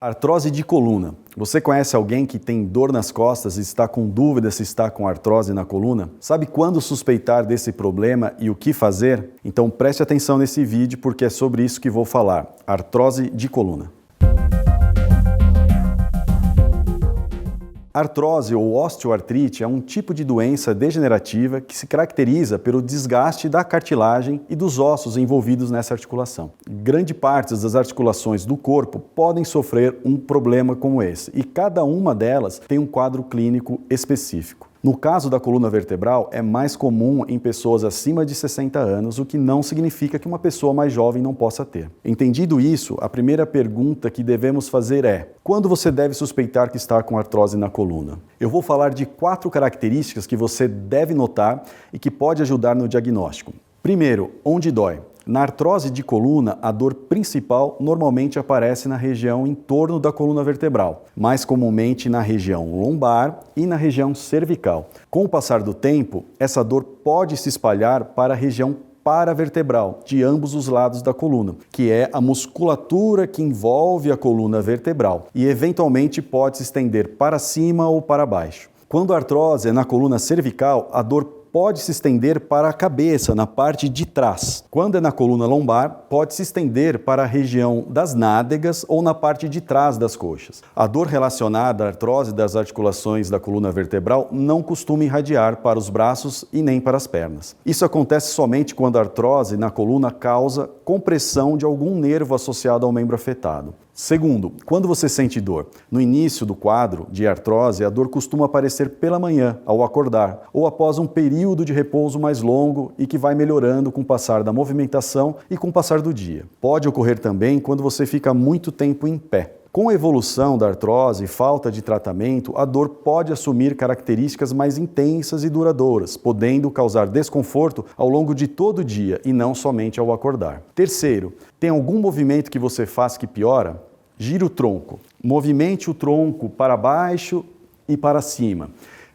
Artrose de coluna. Você conhece alguém que tem dor nas costas e está com dúvida se está com artrose na coluna? Sabe quando suspeitar desse problema e o que fazer? Então preste atenção nesse vídeo porque é sobre isso que vou falar. Artrose de coluna. Artrose ou osteoartrite é um tipo de doença degenerativa que se caracteriza pelo desgaste da cartilagem e dos ossos envolvidos nessa articulação. Grande parte das articulações do corpo podem sofrer um problema como esse, e cada uma delas tem um quadro clínico específico. No caso da coluna vertebral, é mais comum em pessoas acima de 60 anos, o que não significa que uma pessoa mais jovem não possa ter. Entendido isso, a primeira pergunta que devemos fazer é: quando você deve suspeitar que está com artrose na coluna? Eu vou falar de 4 características que você deve notar e que pode ajudar no diagnóstico. Primeiro, onde dói? Na artrose de coluna, a dor principal normalmente aparece na região em torno da coluna vertebral, mais comumente na região lombar e na região cervical. Com o passar do tempo, essa dor pode se espalhar para a região paravertebral, de ambos os lados da coluna, que é a musculatura que envolve a coluna vertebral, e eventualmente pode se estender para cima ou para baixo. Quando a artrose é na coluna cervical, a dor pode se estender para a cabeça, na parte de trás. Quando é na coluna lombar, pode se estender para a região das nádegas ou na parte de trás das coxas. A dor relacionada à artrose das articulações da coluna vertebral não costuma irradiar para os braços e nem para as pernas. Isso acontece somente quando a artrose na coluna causa compressão de algum nervo associado ao membro afetado. Segundo, quando você sente dor? No início do quadro de artrose, a dor costuma aparecer pela manhã, ao acordar, ou após um período de repouso mais longo e que vai melhorando com o passar da movimentação e com o passar do dia. Pode ocorrer também quando você fica muito tempo em pé. Com a evolução da artrose e falta de tratamento, a dor pode assumir características mais intensas e duradouras, podendo causar desconforto ao longo de todo o dia e não somente ao acordar. Terceiro, tem algum movimento que você faz que piora? Gira o tronco. Movimente o tronco para baixo e para cima.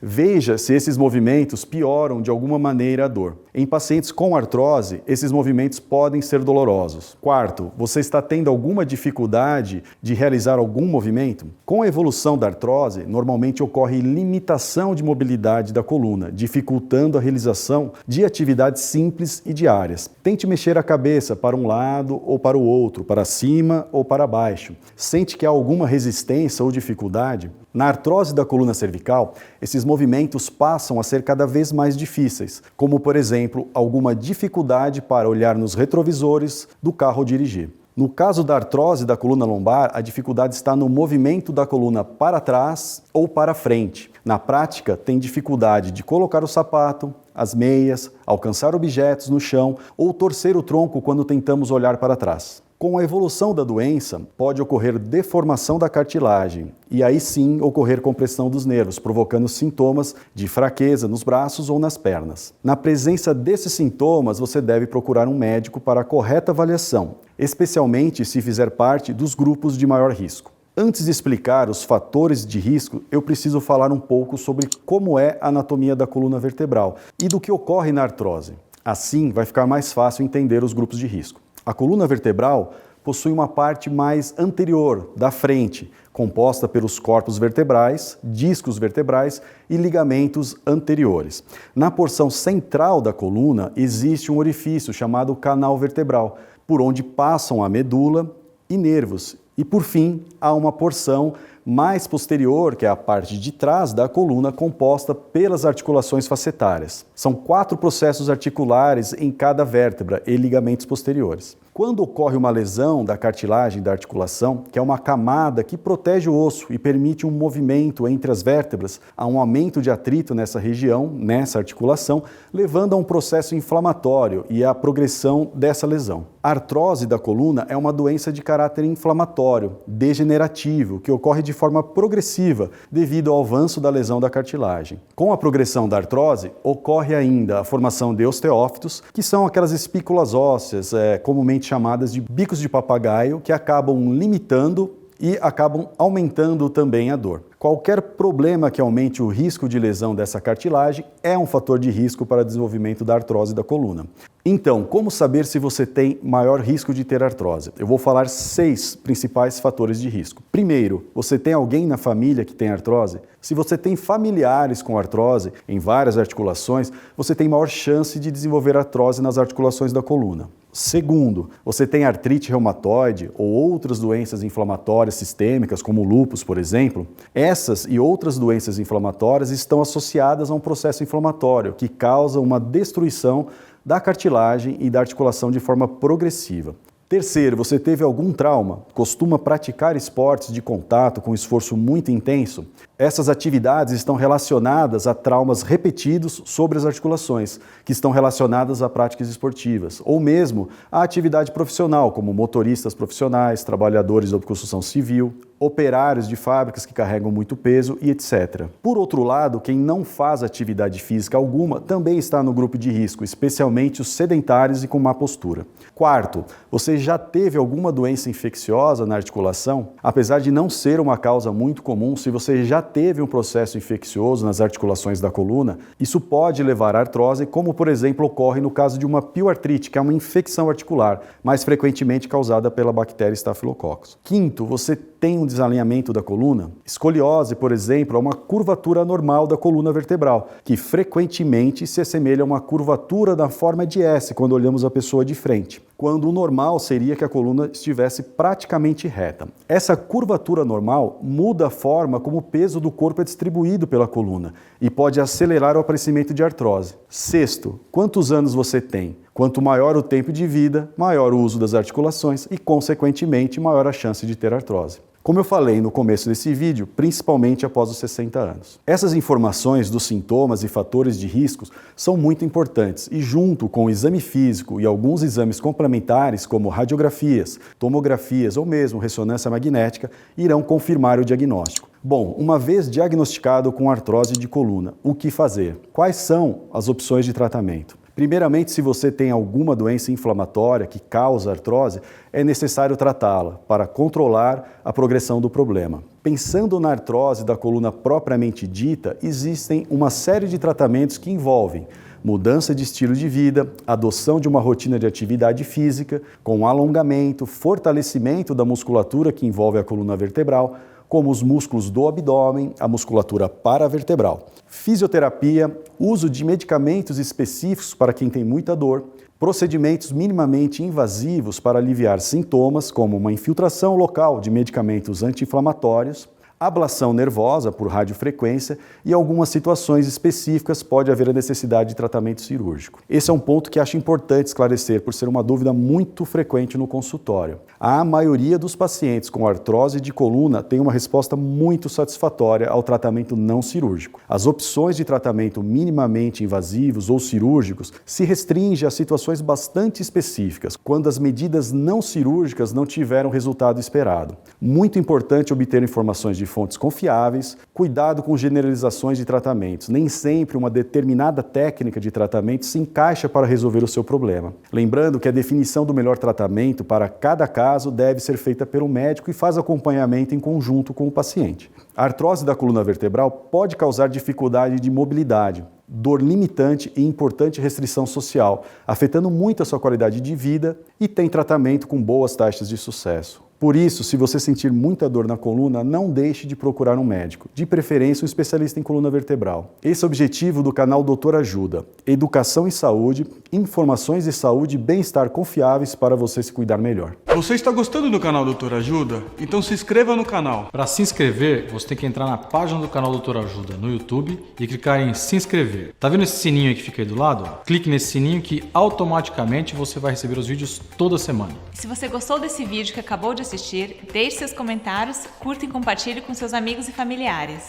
Veja se esses movimentos pioram de alguma maneira a dor. Em pacientes com artrose, esses movimentos podem ser dolorosos. Quarto, você está tendo alguma dificuldade de realizar algum movimento? Com a evolução da artrose, normalmente ocorre limitação de mobilidade da coluna, dificultando a realização de atividades simples e diárias. Tente mexer a cabeça para um lado ou para o outro, para cima ou para baixo. Sente que há alguma resistência ou dificuldade? Na artrose da coluna cervical, esses movimentos passam a ser cada vez mais difíceis, como, por exemplo, alguma dificuldade para olhar nos retrovisores do carro ao dirigir. No caso da artrose da coluna lombar, a dificuldade está no movimento da coluna para trás ou para frente. Na prática, tem dificuldade de colocar o sapato, as meias, alcançar objetos no chão ou torcer o tronco quando tentamos olhar para trás. Com a evolução da doença, pode ocorrer deformação da cartilagem e aí sim ocorrer compressão dos nervos, provocando sintomas de fraqueza nos braços ou nas pernas. Na presença desses sintomas, você deve procurar um médico para a correta avaliação, especialmente se fizer parte dos grupos de maior risco. Antes de explicar os fatores de risco, eu preciso falar um pouco sobre como é a anatomia da coluna vertebral e do que ocorre na artrose. Assim, vai ficar mais fácil entender os grupos de risco. A coluna vertebral possui uma parte mais anterior, da frente, composta pelos corpos vertebrais, discos vertebrais e ligamentos anteriores. Na porção central da coluna existe um orifício chamado canal vertebral, por onde passam a medula e nervos. E por fim, há uma porção mais posterior, que é a parte de trás da coluna, composta pelas articulações facetárias. São 4 processos articulares em cada vértebra e ligamentos posteriores. Quando ocorre uma lesão da cartilagem da articulação, que é uma camada que protege o osso e permite um movimento entre as vértebras, há um aumento de atrito nessa região, nessa articulação, levando a um processo inflamatório e à progressão dessa lesão. A artrose da coluna é uma doença de caráter inflamatório, degenerativo, que ocorre de forma progressiva devido ao avanço da lesão da cartilagem. Com a progressão da artrose, ocorre ainda a formação de osteófitos, que são aquelas espículas ósseas, comumente chamadas de bicos de papagaio, que acabam limitando e acabam aumentando também a dor. Qualquer problema que aumente o risco de lesão dessa cartilagem é um fator de risco para o desenvolvimento da artrose da coluna. Então, como saber se você tem maior risco de ter artrose? Eu vou falar 6 principais fatores de risco. Primeiro, você tem alguém na família que tem artrose? Se você tem familiares com artrose em várias articulações, você tem maior chance de desenvolver artrose nas articulações da coluna. Segundo, você tem artrite reumatoide ou outras doenças inflamatórias sistêmicas, como o lúpus, por exemplo. Essas e outras doenças inflamatórias estão associadas a um processo inflamatório que causa uma destruição da cartilagem e da articulação de forma progressiva. Terceiro, você teve algum trauma? Costuma praticar esportes de contato com esforço muito intenso? Essas atividades estão relacionadas a traumas repetidos sobre as articulações, que estão relacionadas a práticas esportivas, ou mesmo a atividade profissional, como motoristas profissionais, trabalhadores da construção civil, operários de fábricas que carregam muito peso e etc. Por outro lado, quem não faz atividade física alguma também está no grupo de risco, especialmente os sedentários e com má postura. Quarto, você já teve alguma doença infecciosa na articulação? Apesar de não ser uma causa muito comum, se você já teve um processo infeccioso nas articulações da coluna, isso pode levar à artrose, como por exemplo ocorre no caso de uma pioartrite, que é uma infecção articular, mais frequentemente causada pela bactéria Staphylococcus. Quinto, você tem um desalinhamento da coluna? Escoliose, por exemplo, é uma curvatura anormal da coluna vertebral, que frequentemente se assemelha a uma curvatura da forma de S quando olhamos a pessoa de frente, quando o normal seria que a coluna estivesse praticamente reta. Essa curvatura normal muda a forma como o peso do corpo é distribuído pela coluna e pode acelerar o aparecimento de artrose. Sexto, quantos anos você tem? Quanto maior o tempo de vida, maior o uso das articulações e, consequentemente, maior a chance de ter artrose. Como eu falei no começo desse vídeo, principalmente após os 60 anos. Essas informações dos sintomas e fatores de riscos são muito importantes e, junto com o exame físico e alguns exames complementares, como radiografias, tomografias ou mesmo ressonância magnética, irão confirmar o diagnóstico. Bom, uma vez diagnosticado com artrose de coluna, o que fazer? Quais são as opções de tratamento? Primeiramente, se você tem alguma doença inflamatória que causa artrose, é necessário tratá-la para controlar a progressão do problema. Pensando na artrose da coluna propriamente dita, existem uma série de tratamentos que envolvem mudança de estilo de vida, adoção de uma rotina de atividade física, com alongamento, fortalecimento da musculatura que envolve a coluna vertebral, como os músculos do abdômen, a musculatura paravertebral. Fisioterapia, uso de medicamentos específicos para quem tem muita dor, procedimentos minimamente invasivos para aliviar sintomas, como uma infiltração local de medicamentos anti-inflamatórios, ablação nervosa por radiofrequência e, em algumas situações específicas, pode haver a necessidade de tratamento cirúrgico. Esse é um ponto que acho importante esclarecer, por ser uma dúvida muito frequente no consultório. A maioria dos pacientes com artrose de coluna tem uma resposta muito satisfatória ao tratamento não cirúrgico. As opções de tratamento minimamente invasivos ou cirúrgicos se restringem a situações bastante específicas, quando as medidas não cirúrgicas não tiveram o resultado esperado. Muito importante obter informações de fontes confiáveis, cuidado com generalizações de tratamentos. Nem sempre uma determinada técnica de tratamento se encaixa para resolver o seu problema. Lembrando que a definição do melhor tratamento para cada caso deve ser feita pelo médico e faz acompanhamento em conjunto com o paciente. A artrose da coluna vertebral pode causar dificuldade de mobilidade, dor limitante e importante restrição social, afetando muito a sua qualidade de vida e tem tratamento com boas taxas de sucesso. Por isso, se você sentir muita dor na coluna, não deixe de procurar um médico, de preferência um especialista em coluna vertebral. Esse é o objetivo do canal Doutor Ajuda: educação em saúde, informações de saúde e bem-estar confiáveis para você se cuidar melhor. Você está gostando do canal Doutor Ajuda? Então se inscreva no canal. Para se inscrever, você tem que entrar na página do canal Doutor Ajuda no YouTube e clicar em se inscrever. Tá vendo esse sininho aí que fica aí do lado? Clique nesse sininho que automaticamente você vai receber os vídeos toda semana. Se você gostou desse vídeo que acabou de assistir, deixe seus comentários, curta e compartilhe com seus amigos e familiares.